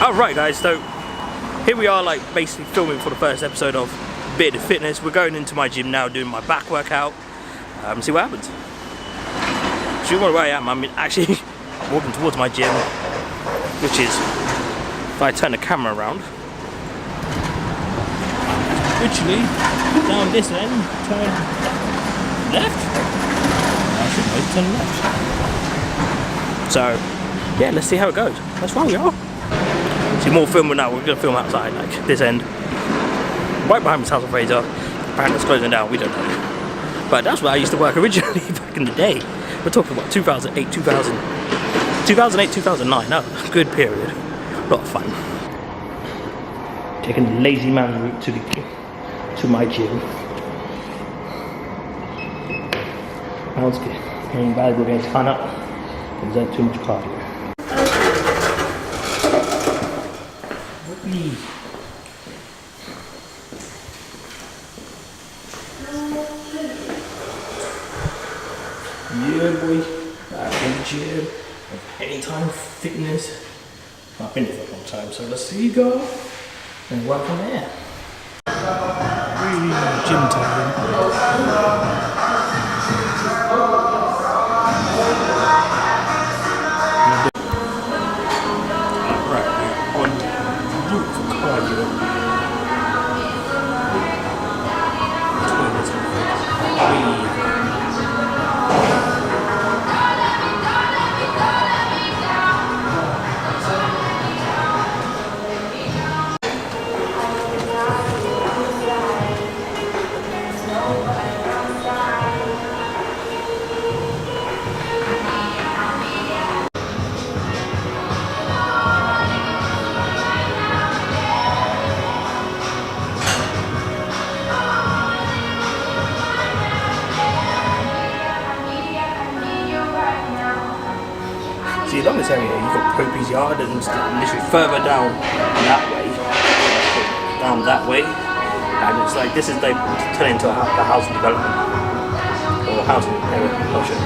Alright guys, so here we are, like basically filming for the first episode of Bearded Fitness. We're going into my gym now, doing my back workout. See what happens. So you wonder where I am. I'm actually walking towards my gym, which is, if I turn the camera around, literally down this end, turn left. I should wait, turn left. So yeah, let's see how it goes. That's where we are. See more filming now. We're gonna film outside, like this end, right behind this house of Fraser. Apparently it's closing down. We don't know, but that's where I used to work originally back in the day. We're talking about 2008, 2009. That was a good period. A lot of fun. Taking the lazy man route to my gym. Sounds good. Getting bad, we're going to sign up. Because there's too much cardio. Yeah boy, back in the gym, Anytime Fitness. I've been here for a long time, so let's see you go and work on there. Gym time. Alright, on route for cardio. See, along this area, you've got Popey's Yard, and literally further down that way, and it's like this is they turn into a housing development or housing area. I'll show you.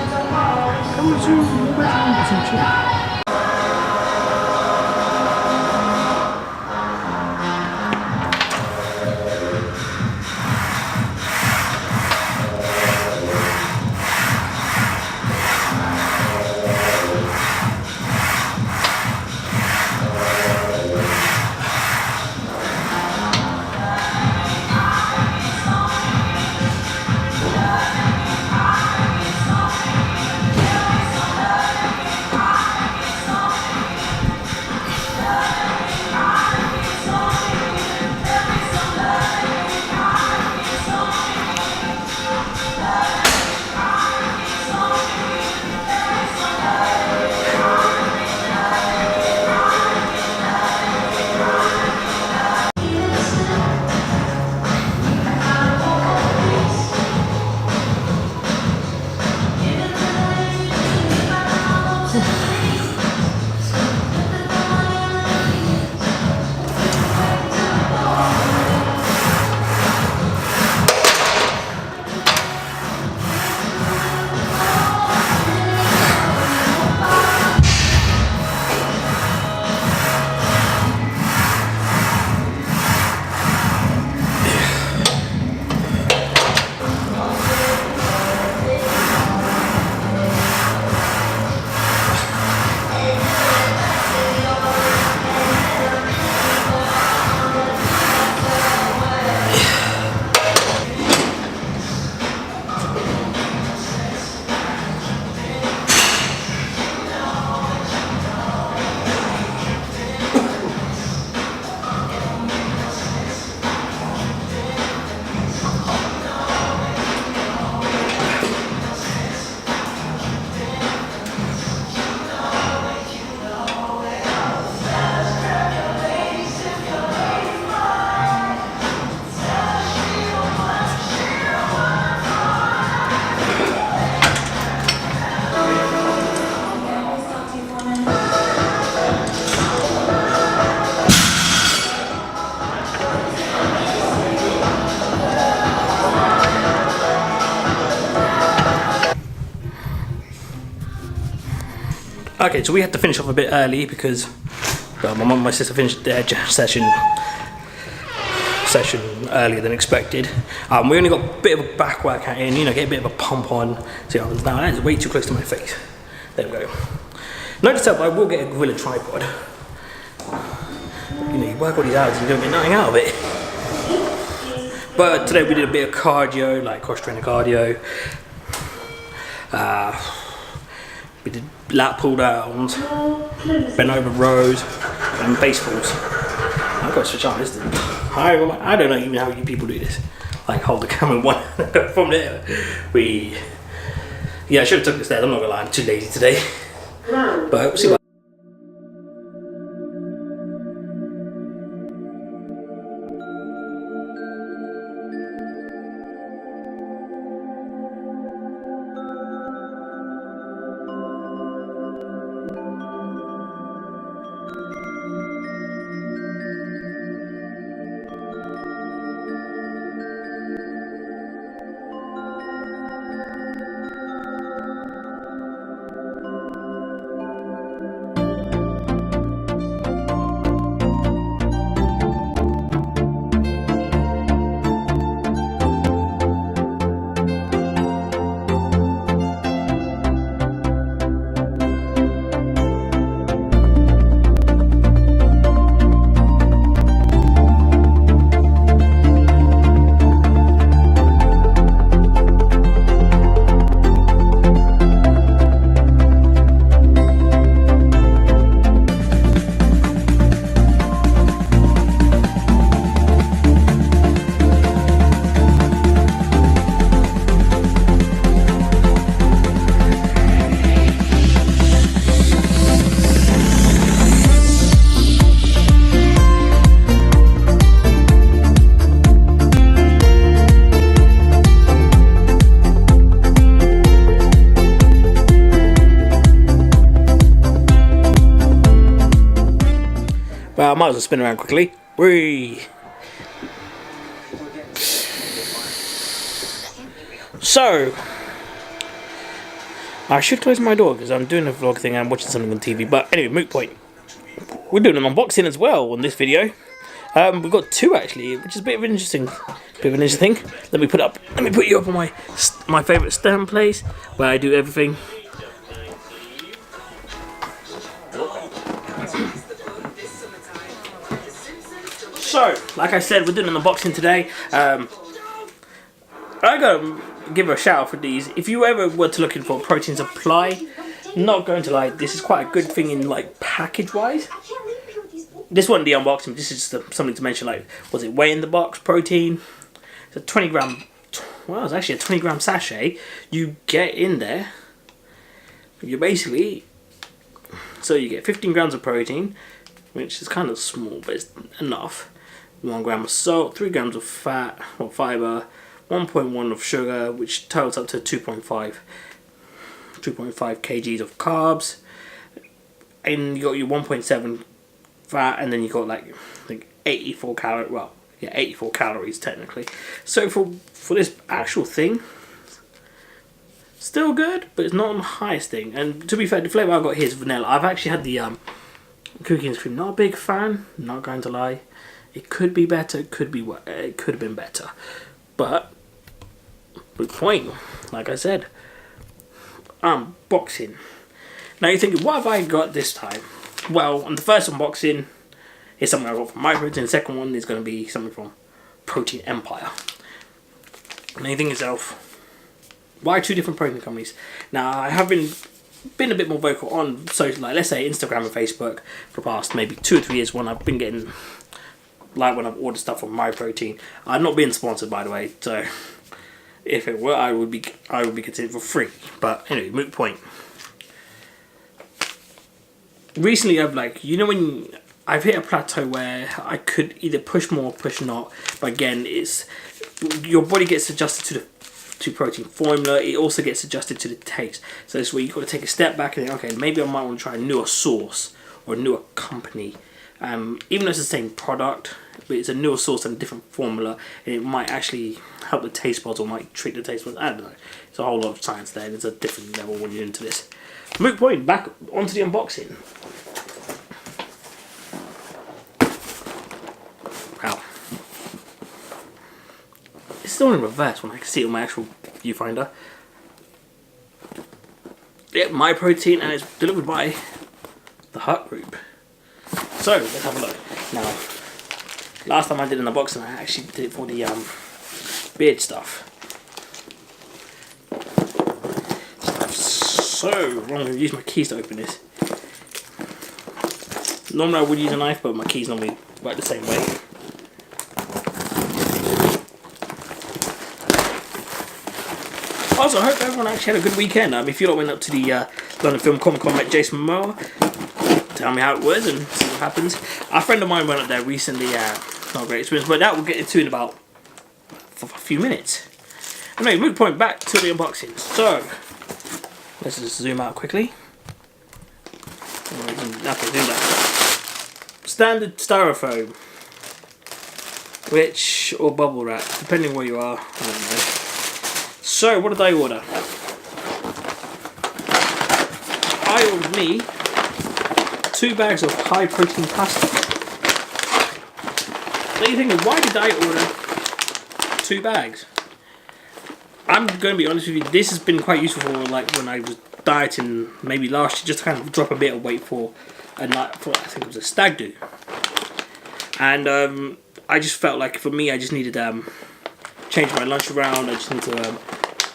Okay, so we had to finish off a bit early because my mum and my sister finished their session earlier than expected. We only got a bit of a back workout in, you know, get a bit of a pump on. See, now that is way too close to my face. There we go. Notice that I will get a Gorilla tripod. You know, you work all these hours and you don't get nothing out of it. But today we did a bit of cardio, like cross-trainer cardio. We did lat pull downs, bent over rows, and baseballs. I've got to switch on this thing. I don't know even how you people do this. Like hold the camera one from there. Yeah, I should have took the stairs. I'm not gonna lie, I'm too lazy today. But we'll see what. Well, I might as well spin around quickly. Whee! So, I should close my door because I'm doing a vlog thing and I'm watching something on TV. But anyway, moot point. We're doing an unboxing as well on this video. We've got two actually, which is a bit of an interesting thing. Let me put you up on my favourite stand place where I do everything. So, like I said, we're doing an unboxing today. I gotta give a shout out for these. If you ever were to looking for a protein supply, not going to lie, this is quite a good thing in like package wise. This wasn't the unboxing, this is just something to mention, like, was it weigh in the box protein? It's a 20 gram, well, it's actually a 20 gram sachet. You get in there, you basically, so you get 15 grams of protein, which is kind of small, but it's enough. 1 gram of salt, 3 grams of fat or fiber, 1.1 of sugar, which totals up to 2.5 kgs of carbs, and you got your 1.7 fat, and then you got like 84 calories. Well, yeah, 84 calories technically. So for this actual thing, still good, but it's not the highest thing. And to be fair, the flavour I got here is vanilla. I've actually had the cookies and cream. Not a big fan. Not going to lie. It could be better. It could have been better. But good point. Like I said, unboxing. Now you're thinking, what have I got this time? Well, on the first unboxing, is something I got from MyProtein. The second one is going to be something from Protein Empire. Now you think yourself, why two different protein companies? Now I have been a bit more vocal on social, like let's say Instagram and Facebook for the past maybe 2 or 3 years when I've been getting, like when I've ordered stuff from MyProtein. I'm not being sponsored, by the way, so if it were, I would be considered for free. But anyway, moot point. Recently I've when I've hit a plateau where I could either push more or push not, but again, it's your body gets adjusted to protein formula. It also gets adjusted to the taste. So this is where you've got to take a step back and think, okay, maybe I might want to try a newer source or a newer company. Even though it's the same product, but it's a newer source and a different formula, and it might actually help the taste buds or might treat the taste buds. I don't know. It's a whole lot of science there. There's a different level when you're into this. Moot point, back onto the unboxing. Wow. It's still in reverse when I can see it on my actual viewfinder. Yep, My Protein, and it's delivered by the Hut Group. So, let's have a look. Now, last time I did an unboxing, I actually did it for the beard stuff. So, I'm going to use my keys to open this. Normally I would use a knife, but my keys normally work the same way. Also, I hope everyone actually had a good weekend. If you lot went up to the London Film Comic Con, met Jason Momoa, tell me how it was and see what happens. A friend of mine went up there recently, not a great experience, but that we'll get into in about a few minutes. Anyway, moot point, back to the unboxing. So, let's just zoom out quickly. Okay, zoom back. Standard styrofoam, or bubble wrap, depending where you are, I don't know. So, what did I order? I ordered me 2 bags of high protein pasta. So you're thinking, why did I order 2 bags? I'm going to be honest with you, this has been quite useful for like when I was dieting maybe last year, just to kind of drop a bit of weight for a night, for I think it was a stag do. And I just felt like for me I just needed change my lunch around. I just need to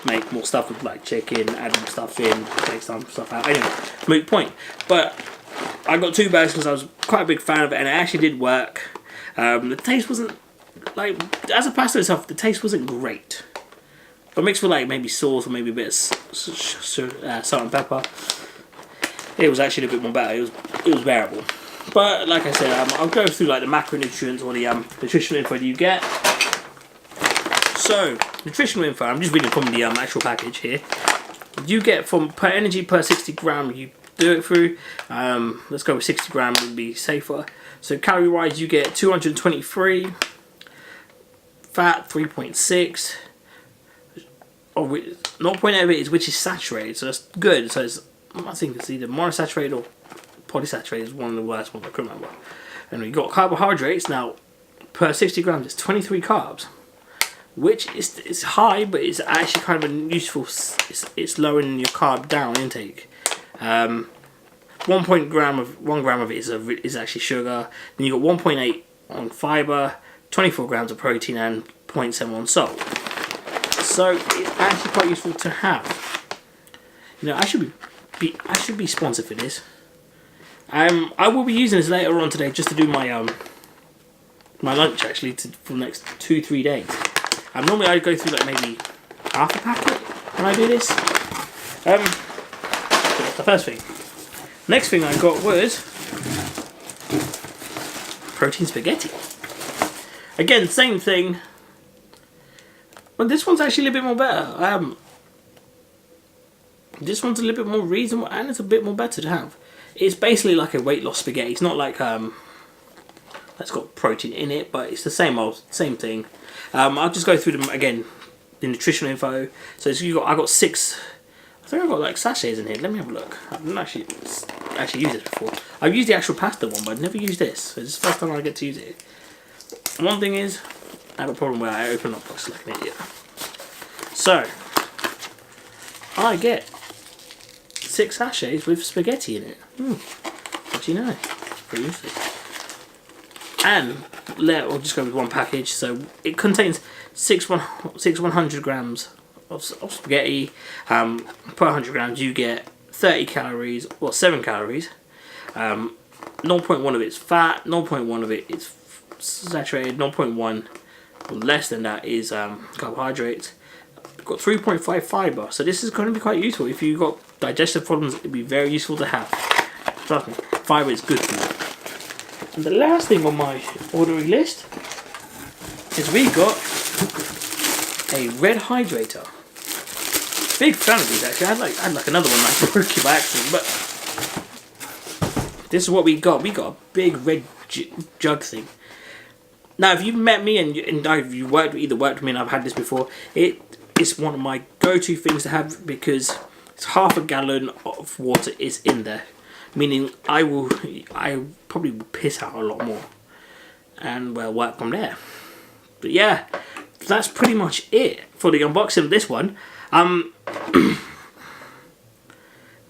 make more stuff with like chicken, add more stuff in, take some stuff out. Anyway, moot point. But I got 2 bags because I was quite a big fan of it, and it actually did work. The taste wasn't like, as a pasta itself, the taste wasn't great. But mixed with like maybe sauce or maybe a bit of salt and pepper, it was actually a bit more better. It was bearable. But like I said, I'll go through like the macronutrients or the nutritional info that you get. So, nutritional info, I'm just reading from the actual package here. You get from per energy per 60 gram you do it through. Let's go with 60 gram would be safer. So calorie wise you get 223, fat 3.6, 0.8 of it is which is saturated, so that's good. So it's, I think it's either monosaturated or polysaturated is one of the worst ones I can remember. And we've got carbohydrates. Now per 60 grams it's 23 carbs, which is high, but it's actually kind of a useful. It's lowering your carb down intake. 1 gram of it is actually sugar. Then you got 1.8 on fiber, 24 grams of protein, and 0.7 on salt. So it's actually quite useful to have. You know, I should be sponsored for this. I will be using this later on today just to do my my lunch actually for the next 2-3 days. Normally I go through like maybe half a packet when I do this. So that's the first thing. Next thing I got was protein spaghetti. Again, same thing. But this one's actually a little bit more better. This one's a little bit more reasonable and it's a bit more better to have. It's basically like a weight loss spaghetti. It's not like that's got protein in it, but it's the same thing. I'll just go through them again. The nutritional info. So I got 6. I think I got like sachets in here. Let me have a look. I've not actually used this before. I've used the actual pasta one, but I've never used this. So this is the first time I get to use it. One thing is, I have a problem where I open up boxes like an idiot. So I get 6 sachets with spaghetti in it. What do you know? Pretty useful. And we'll just go with one package. So it contains 100 grams of spaghetti. Per 100 grams you get 30 calories, or 7 calories. 0.1 of it's fat, 0.1 of it is saturated, 0.1 or less than that is carbohydrates. Got 3.5 fiber, so this is going to be quite useful if you've got digestive problems. It'd be very useful to have. Trust me, fiber is good for you. And the last thing on my ordering list is we got a red hydrator. Big fan of these actually. I had like another one that I broke by accident, but this is what we got. We got a big red jug thing. Now, if you've met me and if you worked with me and I've had this before, it's one of my go-to things to have because It's half a gallon of water is in there, meaning I probably will piss out a lot more, and we'll work from there. But yeah, that's pretty much it for the unboxing of this one. My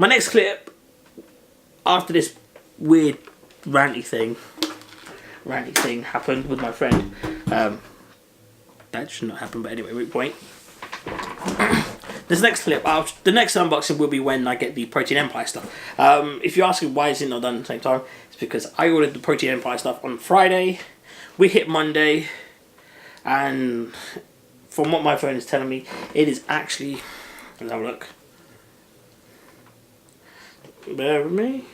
next clip after this weird ranty thing happened with my friend. That should not happen, but anyway, moot point. This next clip, the next unboxing will be when I get the Protein Empire stuff. If you're asking why is it not done at the same time, it's because I ordered the Protein Empire stuff on Friday. We hit Monday, and from what my phone is telling me, it is actually. Let's have a look. Bear with me.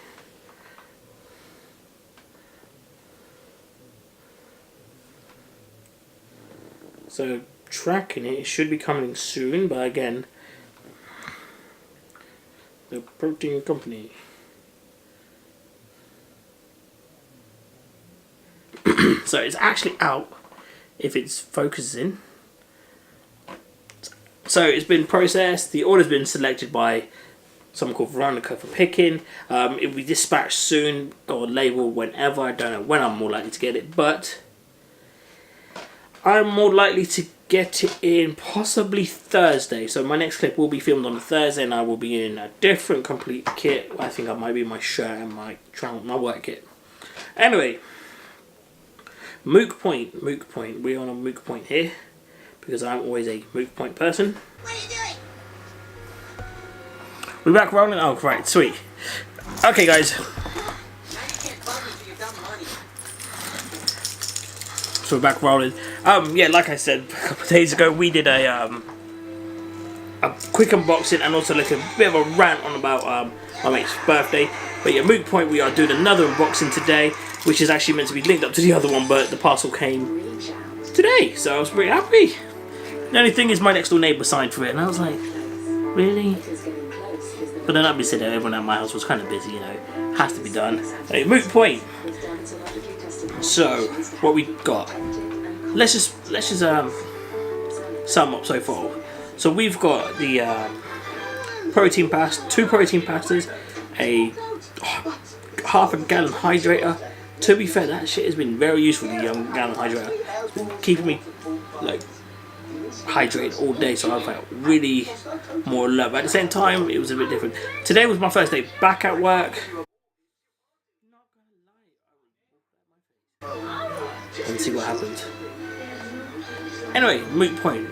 So tracking it should be coming soon, but again, the protein company. So it's actually out if it's focusing. So it's been processed, the order's been selected by someone called Veronica for picking. It will be dispatched soon or labeled whenever. I don't know when I'm more likely to get it, but I'm more likely to get it in possibly Thursday. So my next clip will be filmed on Thursday, and I will be in a different complete kit. I think I might be in my shirt and my work kit. Anyway, moot point. We're on a moot point here because I'm always a moot point person. What are you doing? We're back rolling. Oh, right, sweet. Okay, guys. So we're back rolling. Yeah, like I said a couple of days ago, we did a quick unboxing and also like a bit of a rant on about my mate's birthday. But yeah, moot point. We are doing another unboxing today, which is actually meant to be linked up to the other one, but the parcel came today, so I was pretty happy. The only thing is, my next door neighbour signed for it, and I was like, really? But then I'd be sitting there, everyone at my house was kind of busy, you know, has to be done. Anyway, moot point. So, what we got? Let's just sum up so far. So we've got the protein pasta, 2 protein pastas, a half a gallon hydrator. To be fair, that shit has been very useful. The gallon hydrator, it's been keeping me like hydrated all day, so I felt really more alert. But at the same time, it was a bit different. Today was my first day back at work. And see what happens. Anyway, moot point.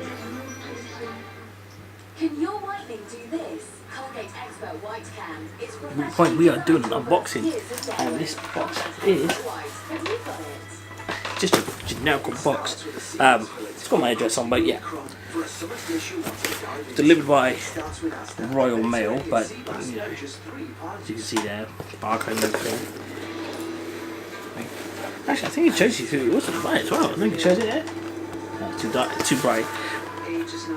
Can your whitening do this? Colgate Expert White Can. It's Moot point. We are doing an unboxing, and this box is just a generic box. It's got my address on, but yeah, delivered by Royal Mail. But you know, as you can see there, barcode and everything. Actually, I think it shows you who it was to buy as well. I think it shows it there. It's too dark, too bright.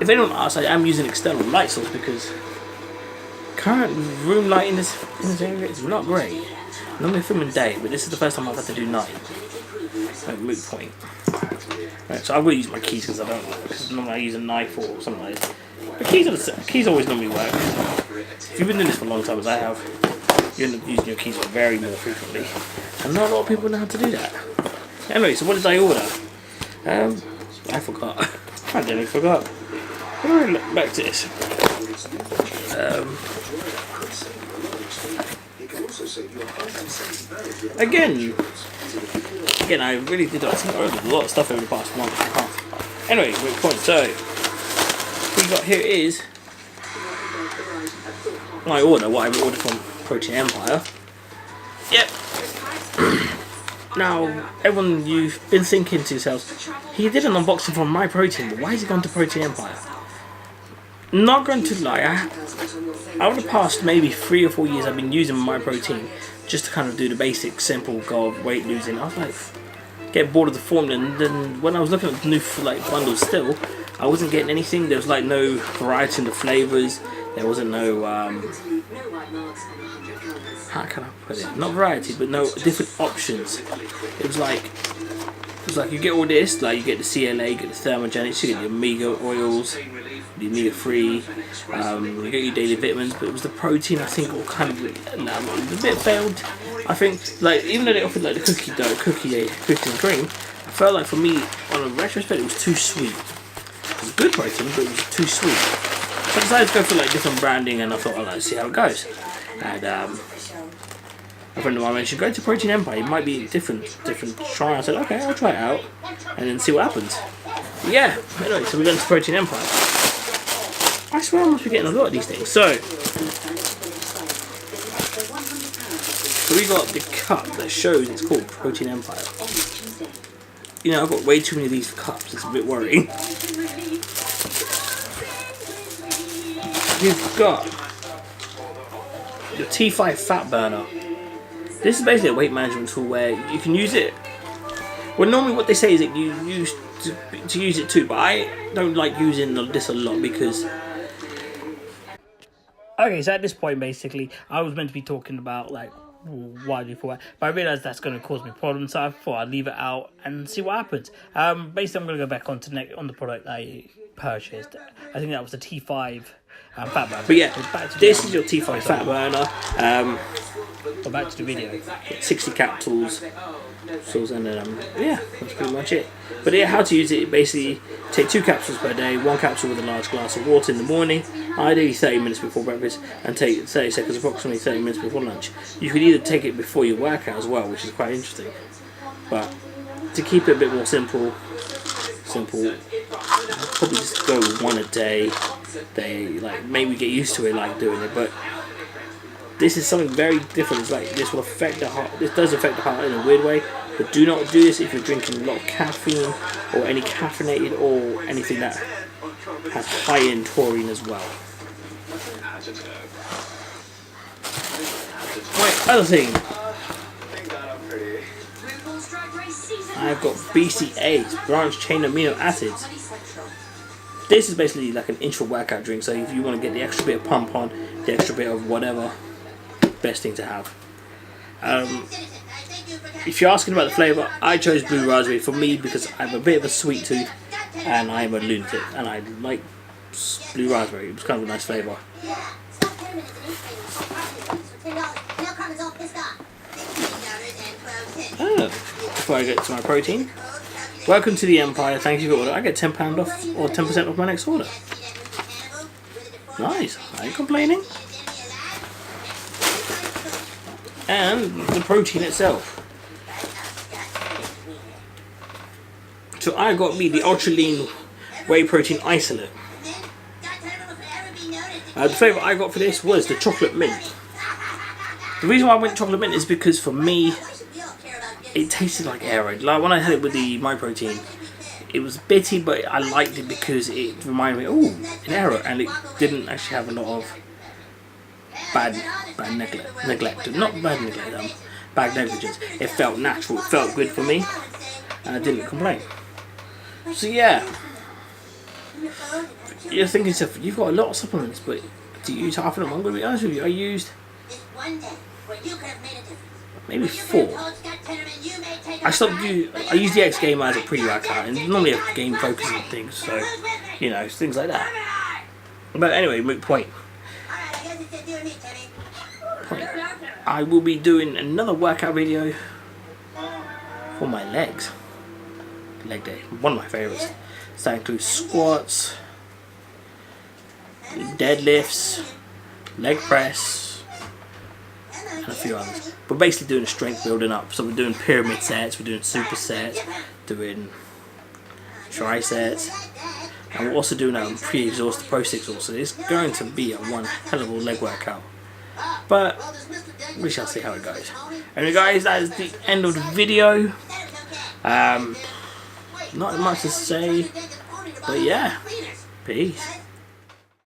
If anyone asks, I am using external light source because current room light in this area is not great. Normally I film in day, but this is the first time I've had to do night. Like, moot point. Right, so I will use my keys because I don't know, because normally I use a knife or something like that. The keys always normally work. If you've been doing this for a long time as I have, you end up using your keys very more frequently. And not a lot of people know how to do that. Anyway, so what did I order? I forgot. I nearly forgot. When I look back to this. Again, I really did. I think I ordered a lot of stuff over the past month and a half. Anyway, moot point. So, what we got here is my order, what I ordered from Protein Empire. Yep. Now, everyone, you've been thinking to yourselves, he did an unboxing from My Protein, but why is he gone to Protein Empire? Not going to lie, over the past maybe 3 or 4 years I've been using My Protein just to kind of do the basic simple goal of weight losing. I was like, get bored of the formula, and then when I was looking at the new like bundles still, I wasn't getting anything. There was like no variety in the flavours, there wasn't no how can I put it? Not variety, but no different options. It was like you get all this, like you get the CLA, you get the thermogenics, you get the omega oils, the omega-3, you get your daily vitamins, but it was the protein I think all kind of a bit failed. I think like even though they offered like the cookies and cream, I felt like for me on a retrospect it was too sweet. It was good protein, but it was too sweet. So I decided to go for like different branding, and I thought I'll see how it goes. And a friend of mine mentioned go to Protein Empire. It might be different try. I said okay, I'll try it out and then see what happens. Yeah. Anyway, so we went to Protein Empire. I swear I must be getting a lot of these things. So we got the cup that shows it's called Protein Empire. You know, I've got way too many of these cups. It's a bit worrying. You've got the T5 Fat Burner. This is basically a weight management tool where you can use it. Well, normally what they say is that you use to use it too, but I don't like using this a lot because. Okay, so at this point, basically, I was meant to be talking about like why do for what, but I realised that's going to cause me problems, so I thought I'd leave it out and see what happens. Basically, I'm going to go back on the product I purchased. I think that was the T5. Fat burner. But yeah, this is your T5 Fat Burner. Back to the video. 60 capsules. And then, yeah, that's pretty much it. But yeah, how to use it, basically take 2 capsules per day, 1 capsule with a large glass of water in the morning, ideally 30 minutes before breakfast, and take 30 seconds, approximately 30 minutes before lunch. You could either take it before your workout as well, which is quite interesting. But to keep it a bit more simple, probably just go with 1 a day. Like maybe get used to it, like doing it, but this is something very different. It's like this will affect the heart. This does affect the heart in a weird way, but do not do this if you're drinking a lot of caffeine or any caffeinated or anything that has high in taurine as well. Right, other thing, I've got BCAAs, branched chain amino acids. This is basically like an intra-workout drink, so if you want to get the extra bit of pump on, the extra bit of whatever, best thing to have. If you're asking about the flavour, I chose blue raspberry for me because I have a bit of a sweet tooth and I'm a lunatic and I like blue raspberry. It was kind of a nice flavour. Before I get to my protein, welcome to the Empire, thank you for order. I get £10 off or 10% off my next order. Nice, I ain't complaining. And the protein itself. So I got me the Ultra Lean Whey Protein Isolate. The flavour I got for this was the chocolate mint. The reason why I went chocolate mint is because for me, it tasted like Aero. Like when I had it with the MyProtein, it was bitty, but I liked it because it reminded me, oh, an Aero, and it didn't actually have a lot of bad negligence. It felt natural, it felt good for me, and I didn't complain. So yeah, you're thinking to yourself, you've got a lot of supplements, but do you use half of them? I'm going to be honest with you, I used maybe 4. I use the X Gamer as a pre-workout, and normally a game focus and things, so, you know, things like that. But anyway, moot point. I will be doing another workout video for my legs. Leg day, one of my favourites. So that includes squats, deadlifts, leg press, and a few others. We're basically doing a strength building up. So we're doing pyramid sets, we're doing supersets, doing triceps, and we're also doing pre-exhausted, post-exhausted. So it's going to be a one hell of a leg workout. But we shall see how it goes. Anyway guys, that is the end of the video. Not much to say, but yeah, peace.